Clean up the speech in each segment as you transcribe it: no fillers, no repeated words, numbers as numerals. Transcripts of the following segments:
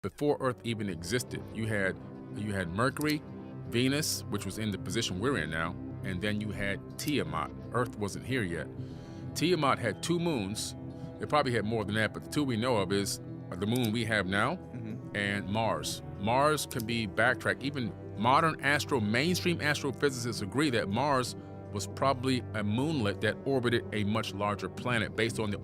before Earth even existed. You had Mercury, Venus, which was in the position we're in now, and then you had Tiamat. Earth wasn't here yet. Tiamat had 2 moons. It probably had more than that, but the 2 we know of is the moon we have now and Mars. Mars can be backtracked. Even modern mainstream astrophysicists agree that Mars was probably a moonlet that orbited a much larger planet based on the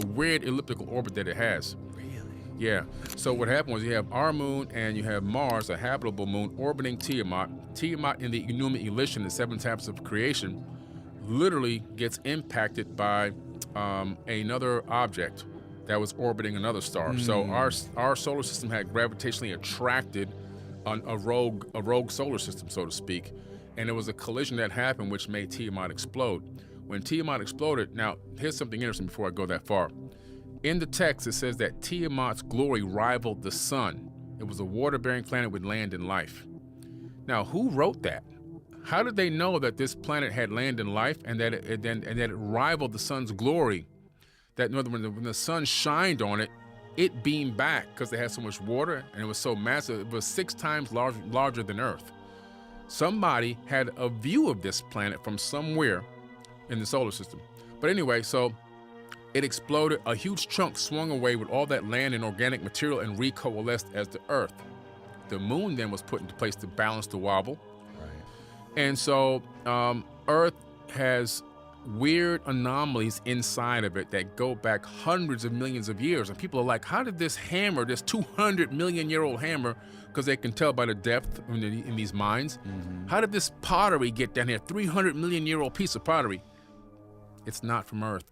weird elliptical orbit that it has. Really? Yeah. So what happened was you have our moon and you have Mars, a habitable moon, orbiting Tiamat. Tiamat in the Enuma Elish, the 7 tablets of creation, literally gets impacted by another object that was orbiting another star. So our solar system had gravitationally attracted a rogue solar system, so to speak. And it was a collision that happened which made Tiamat explode. When Tiamat exploded, now here's something interesting before I go that far. In the text, it says that Tiamat's glory rivaled the sun. It was a water-bearing planet with land and life. Now, who wrote that? How did they know that this planet had land and life and that it rivaled the sun's glory? That in other words, when the sun shined on it, it beamed back because it had so much water and it was so massive. It was 6 times larger than Earth. Somebody had a view of this planet from somewhere in the solar system. But anyway, so it exploded. A huge chunk swung away with all that land and organic material and recoalesced as the Earth. The moon then was put into place to balance the wobble. Right. And so Earth has weird anomalies inside of it that go back hundreds of millions of years. And people are like, how did this hammer, this 200 million year old hammer, because they can tell by the depth in these mines, how did this pottery get down here, 300 million year old piece of pottery? It's not from Earth.